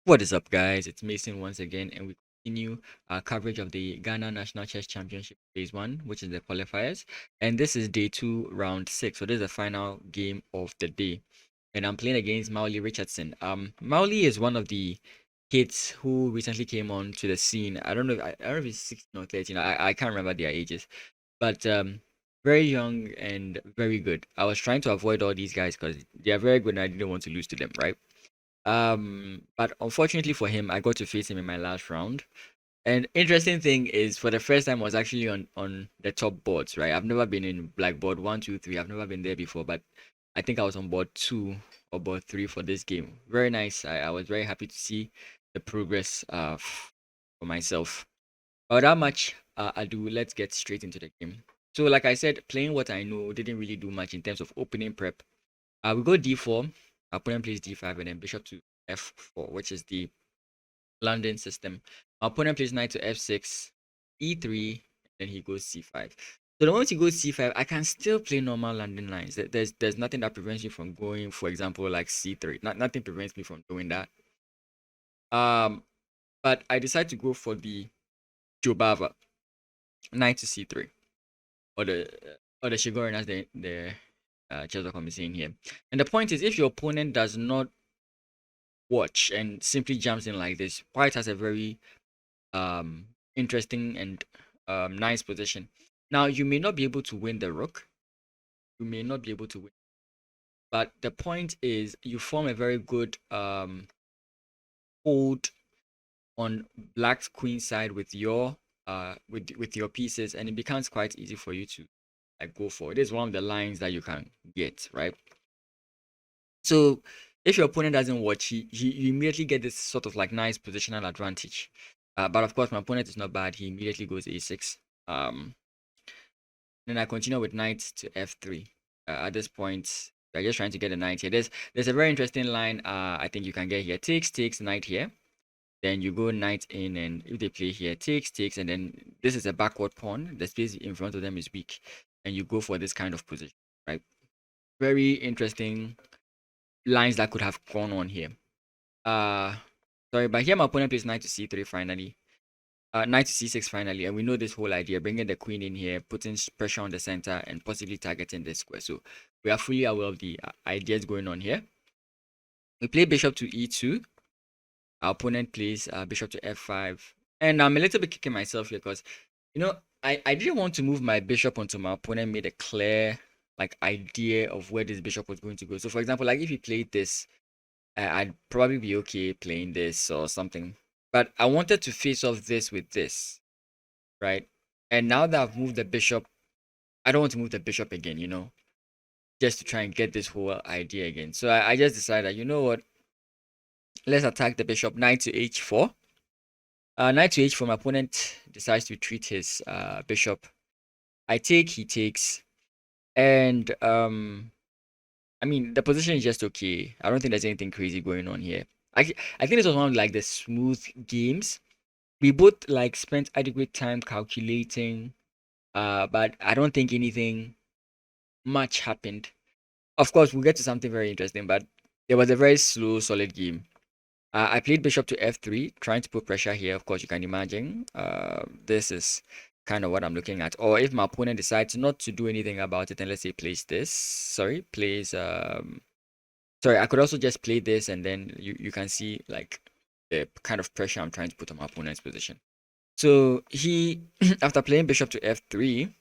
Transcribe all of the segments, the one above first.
What is up, guys? It's Mason once again, and we continue our coverage of the Ghana National Chess Championship Phase 1, which is the qualifiers. And this is day 2, round 6. So this is the final game of the day. And I'm playing against Mawuli RIchardson. Mawuli is one of the kids who recently came on to the scene. I don't know if it's 16 or 13. I can't remember their ages. But very young and very good. I was trying to avoid all these guys because they are very good and I didn't want to lose to them, right? But unfortunately for him, I got to face him in my last round. And interesting thing is, for the first time, I was actually on the top boards, right? I've never been in blackboard 1, 2, 3. I've never been there before, but I think I was on board 2 or board 3 for this game. Very nice. I was very happy to see the progress for myself. Without much ado, let's get straight into the game. So, like I said, playing what I know didn't really do much in terms of opening prep. We go d4. Opponent plays d5 and then bishop to f4, which is the London system. Opponent plays knight to f6, e3, and then he goes c5. So the moment he goes c5, I can still play normal London lines. There's nothing that prevents me from going, for example, like c3. Nothing prevents me from doing that. But I decide to go for the Jobava, knight to c3, or the Shigorin, as the chess.com is saying here. And the point is, if your opponent does not watch and simply jumps in like this, white has a very interesting and nice position. Now, you may not be able to win the rook. You may not be able to win. But the point is, you form a very good hold on black's queen side with your with your pieces, and it becomes quite easy for you to like go for it. It is one of the lines that you can get, right? So if your opponent doesn't watch, you immediately get this sort of like nice positional advantage. But of course, my opponent is not bad. He immediately goes a6. Then I continue with knight to f3. At this point, I'm just trying to get a knight here. There's a very interesting line. I think you can get here. Takes knight here. Then you go knight in, and if they play here, takes, and then this is a backward pawn. The space in front of them is weak, and you go for this kind of position, right? Very interesting lines that could have gone on here. Sorry, but here my opponent plays knight to c3 finally. Knight to c6 finally, and we know this whole idea, bringing the queen in here, putting pressure on the center, and possibly targeting the square. So we are fully aware of the ideas going on here. We play bishop to e2. Our opponent plays bishop to f5. And I'm a little bit kicking myself here because, you know, I didn't want to move my bishop until my opponent made a clear like idea of where this bishop was going to go. So for example, like if he played this, I'd probably be okay playing this or something. But I wanted to face off this with this, right? And now that I've moved the bishop, I don't want to move the bishop again, you know, just to try and get this whole idea again. So I just decided, you know what? Let's attack the bishop. Knight to h4. Knight to h4, my opponent decides to treat his bishop. I take, he takes. And I mean, the position is just okay. I don't think there's anything crazy going on here. I think this was one of like the smooth games. We both like spent adequate time calculating, but I don't think anything much happened. Of course, we'll get to something very interesting, but it was a very slow, solid game. I played bishop to f3, trying to put pressure here. Of course, you can imagine. This is kind of what I'm looking at. Or if my opponent decides not to do anything about it, and let's say plays this. Sorry, plays sorry, I could also just play this, and then you can see like the kind of pressure I'm trying to put on my opponent's position. So he, after playing bishop to f3,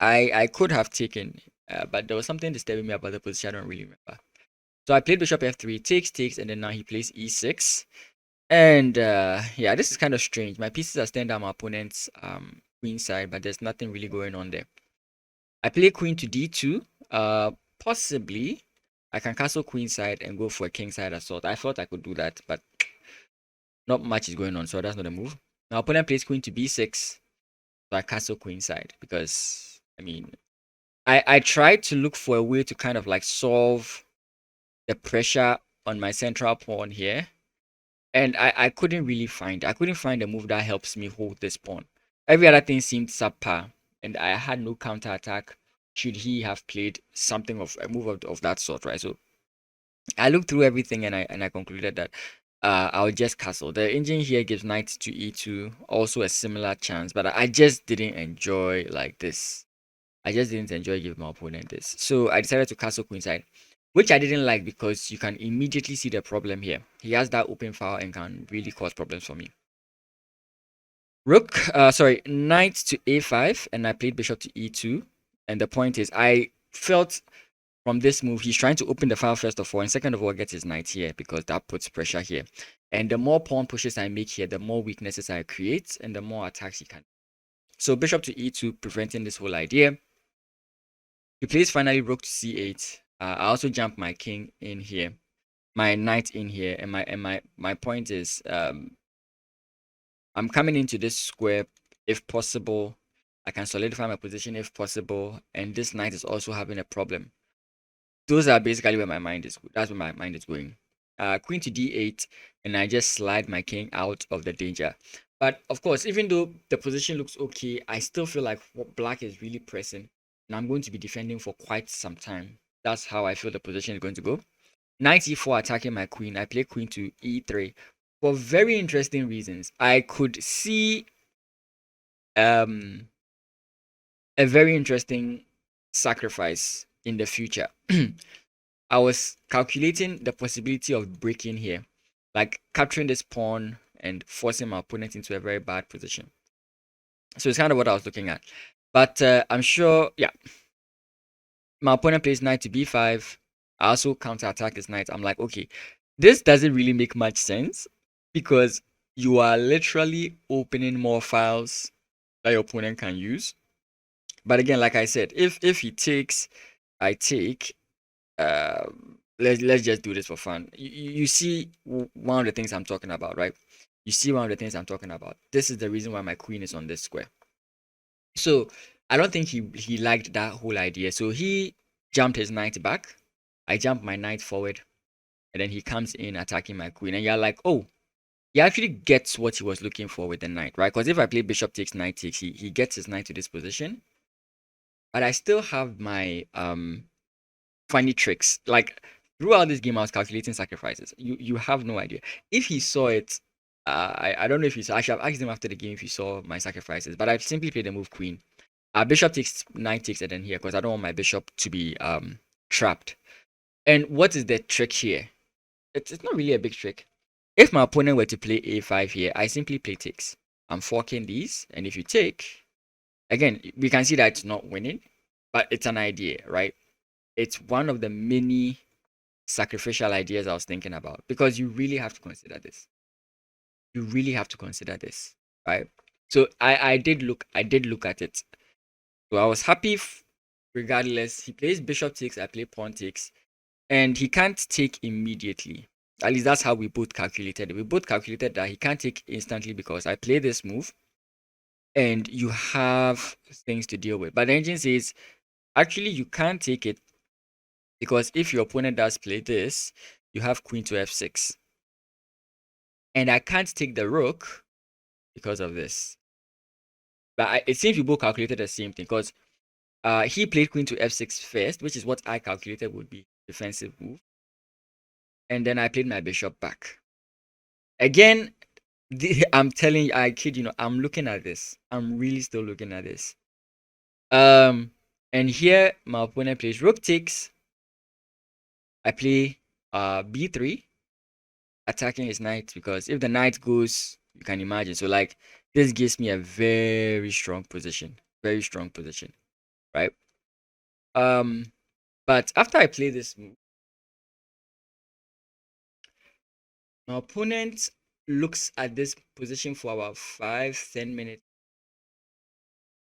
I could have taken, but there was something disturbing me about the position. I don't really remember. So I played bishop f3, takes, and then now he plays e6. And yeah, this is kind of strange. My pieces are staying down my opponent's queen side, but there's nothing really going on there. I play queen to d2. Possibly I can castle queen side and go for a king side assault. I thought I could do that, but not much is going on, so that's not a move. My opponent plays queen to b6, so I castle queen side because I mean, I tried to look for a way to kind of like solve the pressure on my central pawn here, and I couldn't really find a move that helps me hold this pawn. Every other thing seemed subpar, and I had no counter attack should he have played something of a move of that sort, right? So I looked through everything and I concluded that I'll just castle. The engine here gives knight to e2, also a similar chance, but I just didn't enjoy like this. I just didn't enjoy giving my opponent this. So I decided to castle queenside, which I didn't like because you can immediately see the problem here. He has that open file and can really cause problems for me. Knight to a5, and I played bishop to e2. And the point is, I felt from this move, he's trying to open the file first of all, and second of all, get his knight here because that puts pressure here. And the more pawn pushes I make here, the more weaknesses I create, and the more attacks he can. So bishop to e2, preventing this whole idea. He plays finally rook to c8. I also jump my king in here, my knight in here, and my point is, I'm coming into this square if possible. I can solidify my position if possible, and this knight is also having a problem. Those are basically where my mind is. That's where my mind is going. Queen to d8, and I just slide my king out of the danger. But of course, even though the position looks okay, I still feel like black is really pressing, and I'm going to be defending for quite some time. That's how I feel the position is going to go. Knight e4 attacking my queen. I play queen to e3 for very interesting reasons. I could see a very interesting sacrifice in the future. I was calculating the possibility of breaking here, like capturing this pawn and forcing my opponent into a very bad position. So it's kind of what I was looking at. But I'm sure, yeah, my opponent plays knight to b5. I also counterattack his knight. I'm like, okay, this doesn't really make much sense because you are literally opening more files that your opponent can use. But again, like I said, if he takes, I take. Let's just do this for fun. You see one of the things I'm talking about, right? You see one of the things I'm talking about. This is the reason why my queen is on this square. So I don't think he liked that whole idea. So he jumped his knight back. I jumped my knight forward, and then he comes in attacking my queen. And you're like, oh, he actually gets what he was looking for with the knight, right? Because if I play bishop takes knight takes, he gets his knight to this position. But I still have my funny tricks. Like throughout this game, I was calculating sacrifices. You have no idea. If he saw it, I don't know if he saw. I should have asked him after the game if he saw my sacrifices. But I simply played the move queen. Bishop takes knight takes, and then here because I don't want my bishop to be trapped. And what is the trick here? It's not really a big trick. If my opponent were to play a5 here, I simply play takes. I'm forking these, and if you take, again, we can see that it's not winning, but it's an idea, right? It's one of the many sacrificial ideas I was thinking about because you really have to consider this. You really have to consider this, right? So I did look at it. So I was happy regardless. He plays bishop takes, I play pawn takes, and he can't take immediately. At least that's how we both calculated it. We both calculated that he can't take instantly because I play this move and you have things to deal with. But the engine says actually you can't take it because if your opponent does play this, you have queen to f6. And I can't take the rook because of this. But it seems we both calculated the same thing because he played queen to f6 first, which is what I calculated would be defensive move. And then I played my bishop back. Again, I'm telling you, I kid you not, I'm looking at this. I'm really still looking at this. And here my opponent plays rook takes. I play b3, attacking his knight because if the knight goes, you can imagine. So like this gives me a very strong position, right? But after I play this move, my opponent looks at this position for about 5-10 minutes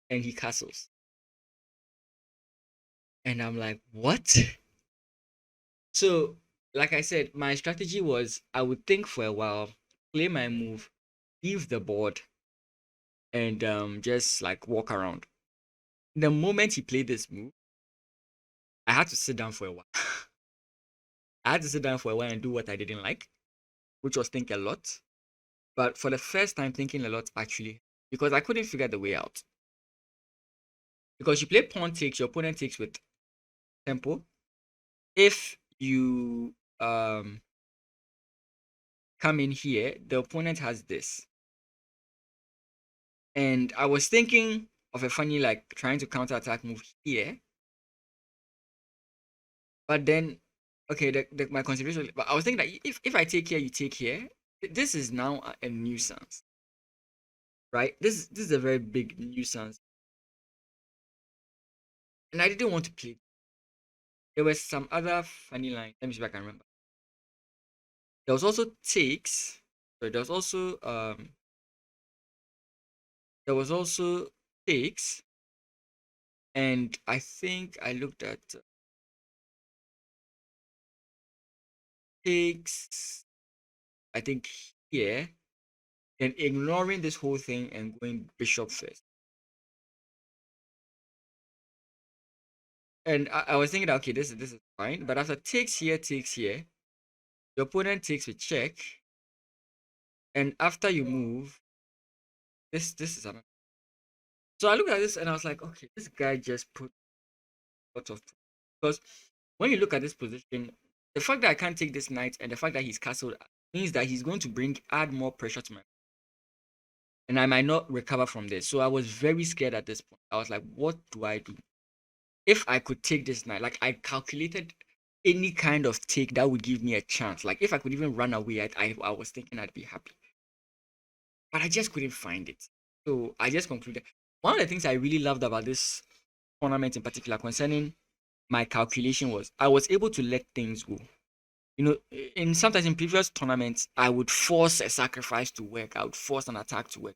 and he castles. And I'm like, what? So, like I said, my strategy was I would think for a while, play my move, leave the board, and just like walk around. The moment he played this move, I had to sit down for a while. I had to sit down for a while and do what I didn't like, which was think a lot. But for the first time, thinking a lot actually, because I couldn't figure the way out. because you play pawn takes, your opponent takes with tempo. If you come in here, the opponent has this. And I was thinking of a funny, like, trying to counter-attack move here. But then, okay, my consideration, but I was thinking that if I take here, you take here, this is now a nuisance, right? This is a very big nuisance. And I didn't want to play. There was some other funny line. Let me see if I can remember. There was also takes. So there was also takes. And I think I looked at takes, I think here, and ignoring this whole thing and going bishop first. And I was thinking that, okay, this is fine. But after takes here, the opponent takes with check. And after you move, this is another. So I looked at this and I was like, okay, this guy just put a lot of, because when you look at this position, the fact that I can't take this knight and the fact that he's castled means that he's going to add more pressure to my, and I might not recover from this. So I was very scared at this point. I was like, what do I do? If I could take this knight, like I calculated any kind of take that would give me a chance. Like if I could even run away, I was thinking I'd be happy. But I just couldn't find it. So I just concluded. One of the things I really loved about this tournament in particular concerning my calculation was I was able to let things go. You know, sometimes in previous tournaments, I would force a sacrifice to work. I would force an attack to work.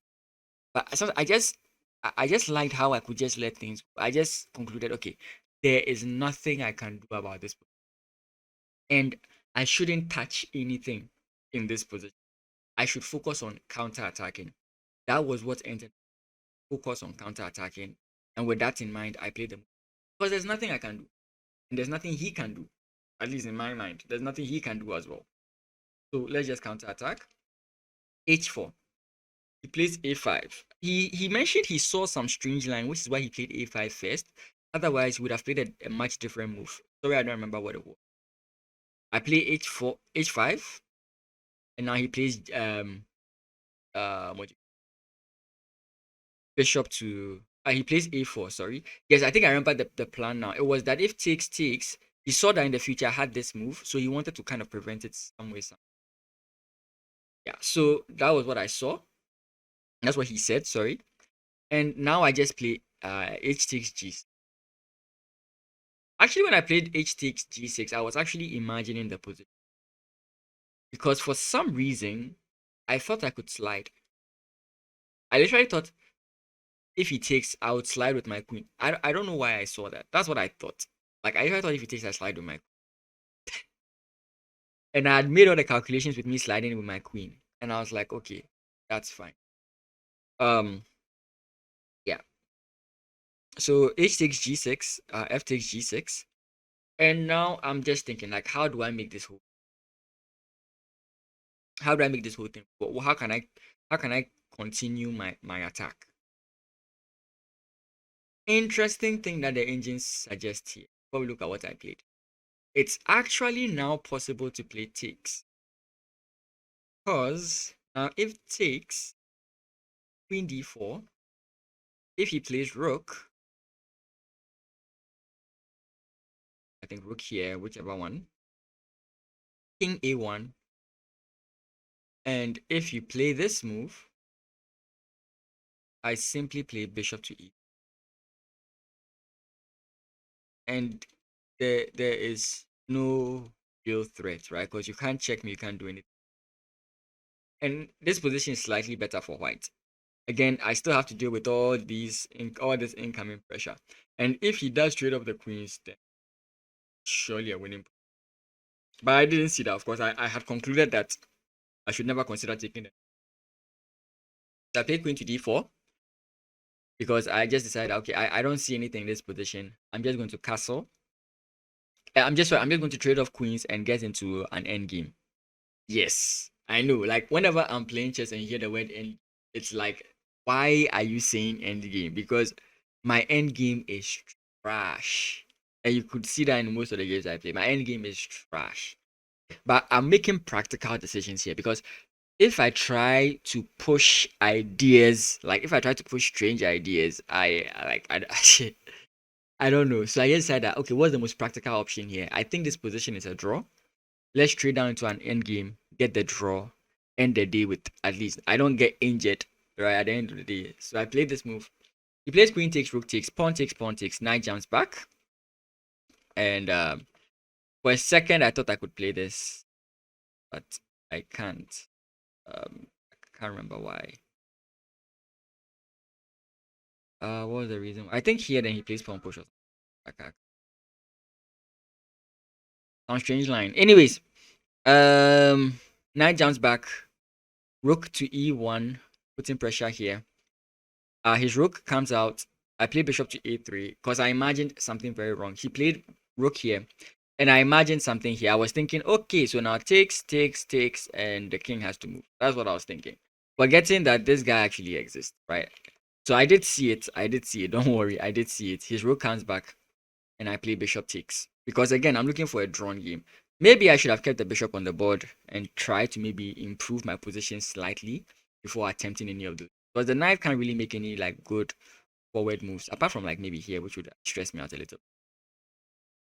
But I just liked how I could just let things go. I just concluded, okay, there is nothing I can do about this. And I shouldn't touch anything in this position. I should focus on counter-attacking. That was what ended. Focus on counter-attacking. And with that in mind, I played them. Because there's nothing I can do. And there's nothing he can do. At least in my mind. There's nothing he can do as well. So let's just counter-attack. H4. He plays A5. He mentioned he saw some strange line, which is why he played A5 first. Otherwise, he would have played a much different move. Sorry, I don't remember what it was. I play H4, H5. And now he plays bishop to he plays a4. Sorry, yes, I think I remember the plan now. It was that if takes, he saw that in the future I had this move, so he wanted to kind of prevent it some way. Yeah, so that was what I saw. That's what he said. Sorry, and now I just play h takes g6. Actually, when I played h takes g6, I was actually imagining the position because for some reason I thought I could slide. I literally thought if he takes, I would slide with my queen. I don't know why I saw that. That's what I thought. Like I thought if he takes, I slide with my queen. And I had made all the calculations with me sliding with my queen. And I was like, okay, that's fine. Yeah. So h takes g6, f takes g6. And now I'm just thinking, like, how do I make this whole thing? Well, how can I continue my attack? Interesting thing that the engines suggest here. Before we look at what I played. It's actually now possible to play takes. Because now if takes, queen d4, if he plays rook, I think rook here, whichever one, king a1, and if you play this move, I simply play bishop to e. And there is no real threat, right? Because you can't check me, you can't do anything. And this position is slightly better for white. Again, I still have to deal with all this incoming pressure. And if he does trade off the queens, then surely a winning. But I didn't see that. Of course, I had concluded that I should never consider taking it. So I played queen to d4 because I just decided, okay, I don't see anything in this position. I'm just going to castle. I'm just going to trade off queens and get into an endgame. Yes, I know. Like whenever I'm playing chess and you hear the word end, it's like, why are you saying endgame? Because my end game is trash. And you could see that in most of the games I play. My end game is trash. But I'm making practical decisions here because if I try to push ideas, like if I try to push strange ideas, I don't know. So I just said that okay, what's the most practical option here? I think this position is a draw. Let's trade down into an end game, get the draw, end the day with at least I don't get injured right at the end of the day. So I played this move. He plays queen takes, rook takes, pawn takes, knight jumps back. And for a second I thought I could play this, but I can't. I can't remember why. What was the reason? I think here then he plays pawn push or something. Some strange line. Anyways, knight jumps back, rook to e1, putting pressure here. His rook comes out. I play bishop to a3 because I imagined something very wrong. He played rook here, and I imagined something here. I was thinking, okay, so now takes, and the king has to move. That's what I was thinking. Forgetting that this guy actually exists, right? So I did see it. Don't worry, I did see it. His rook comes back, and I play bishop takes. Because again, I'm looking for a drawn game. Maybe I should have kept the bishop on the board and try to maybe improve my position slightly before attempting any of those. Because the knight can't really make any like good forward moves, apart from like maybe here, which would stress me out a little.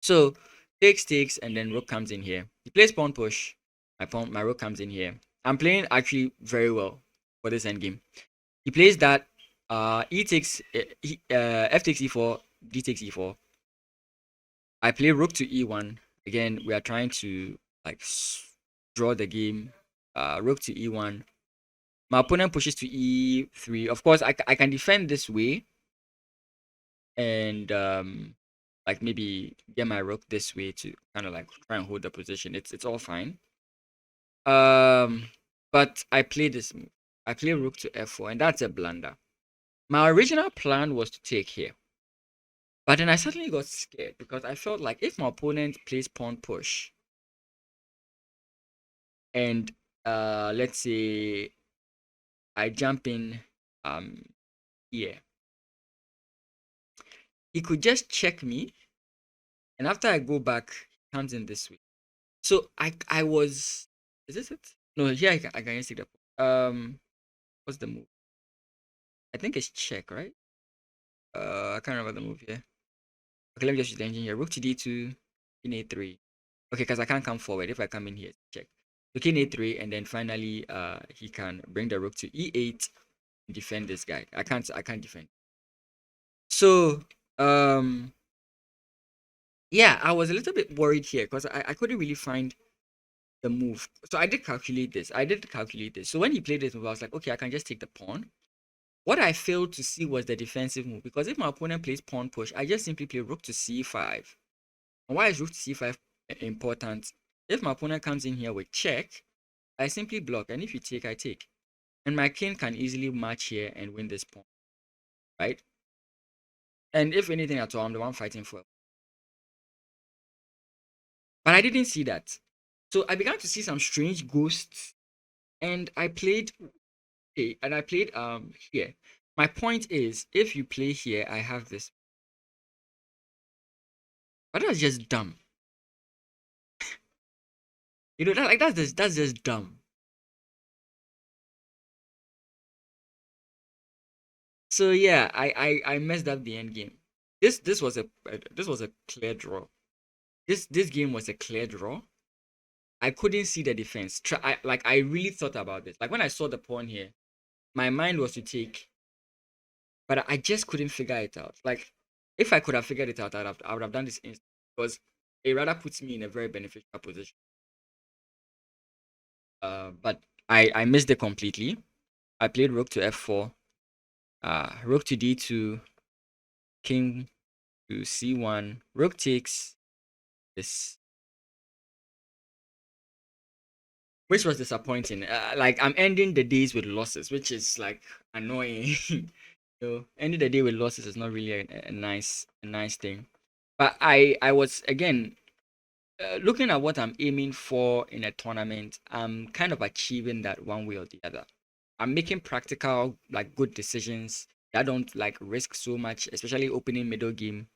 So takes, and then rook comes in here. He plays pawn push. My rook comes in here. I'm playing actually very well for this endgame. He plays that. E takes, F takes e4, D takes e4. I play rook to e1. Again, we are trying to like draw the game. Rook to e1. My opponent pushes to e3. Of course, I can defend this way and like maybe get my rook this way to kind of like try and hold the position. It's all fine. But I play this move. I play rook to f4, and that's a blunder. My original plan was to take here. But then I suddenly got scared because I felt like if my opponent plays pawn push and let's say I jump in here, he could just check me, and after I go back, he comes in this way. So I was, is this it? No, here I can see the what's the move? I think it's check, right? I can't remember the move here. Okay, let me just use the engine here. Rook to d2, king a3. Okay, because I can't come forward. If I come in here, check. So king a3, and then finally he can bring the rook to e8 and defend this guy. I can't defend. So yeah, I was a little bit worried here because I couldn't really find the move. So I did calculate this. So when he played this move, I was like, okay, I can just take the pawn. What I failed to see was the defensive move, because if my opponent plays pawn push, I just simply play rook to c5. And why is rook to c5 important? If my opponent comes in here with check, I simply block, and if you take, I take. And my king can easily match here and win this pawn, right? And if anything at all, I'm the one fighting for it. But I didn't see that. So I began to see some strange ghosts, and I played here. My point is, if you play here, I have this. But that's just dumb. You know, that's just dumb. So yeah, I messed up the end game. This was a clear draw. This game was a clear draw. I couldn't see the defense. I really thought about this. Like when I saw the pawn here, my mind was to take, but I just couldn't figure it out. Like if I could have figured it out, I would have done this instantly, because it rather puts me in a very beneficial position. But I missed it completely. I played rook to f4, rook to d2, king to c1, rook takes this, which was disappointing. Like I'm ending the days with losses, which is like annoying. Ending the day with losses is not really a nice thing. But I was again looking at what I'm aiming for in a tournament. I'm kind of achieving that one way or the other. I'm making practical, like good decisions. I don't like risk so much, especially opening middle game.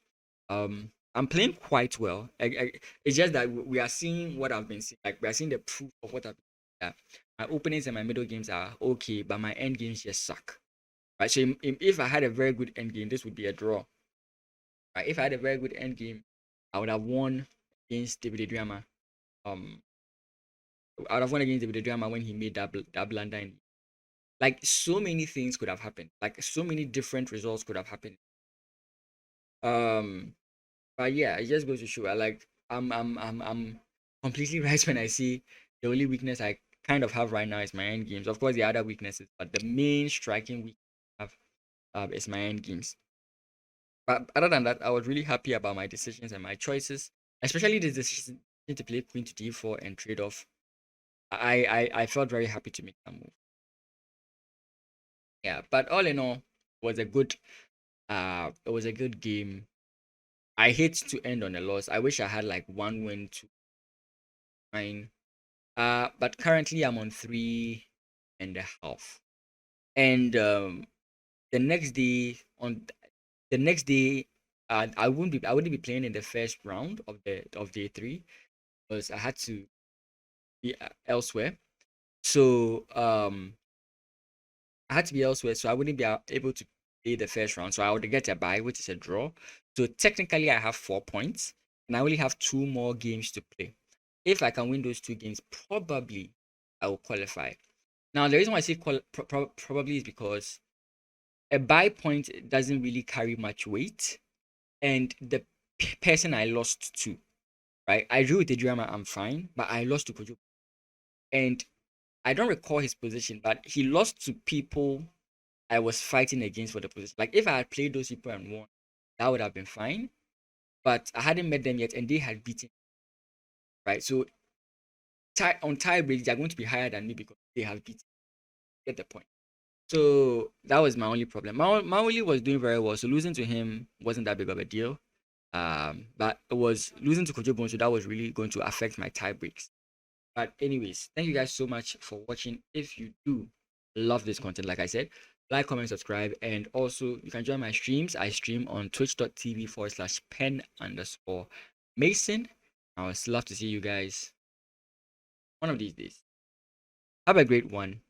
I'm playing quite well. It's just that we are seeing what I've been seeing. Like we are seeing the proof of what I've been. Yeah. My openings and my middle games are okay, but my end games just suck. Right. So if I had a very good end game, this would be a draw. Right. If I had a very good end game, I would have won against David Adriama. Um, I would have won against David Adriama when he made that blunder. Like so many things could have happened. Like so many different results could have happened. Um, but yeah, it just goes to show. I'm completely right when I see the only weakness I kind of have right now is my end games. Of course, the other weaknesses, but the main striking weakness I have is my end games. But other than that, I was really happy about my decisions and my choices, especially the decision to play queen to d4 and trade off. I felt very happy to make that move. Yeah, but all in all, it was a good game. I hate to end on a loss. I wish I had like one win to mine. But currently I'm on 3.5. And the next day on the next day, I wouldn't be playing in the first round of the day three because I had to be elsewhere. So I had to be elsewhere, so I wouldn't be able to play the first round. So I would get a bye, which is a draw. So technically, I have 4 points, and I only have 2 more games to play. If I can win those 2 games, probably I will qualify. Now, the reason why I say probably is because a bye point doesn't really carry much weight, and the person I lost to, right? I drew with the drama, I'm fine, but I lost to Kojo, and I don't recall his position, but he lost to people I was fighting against for the position. Like if I had played those people and won, that would have been fine. But I hadn't met them yet, and they had beaten, right? So on tie breaks, they're going to be higher than me because they have beaten. Get the point. So that was my only problem. Mawuli was doing very well, so losing to him wasn't that big of a deal. But it was losing to Kojo, so that was really going to affect my tie breaks. But anyways, thank you guys so much for watching. If you do love this content, like I said, like, comment, subscribe, and also you can join my streams. I stream on twitch.tv/pen_mason. I would love to see you guys one of these days. Have a great one.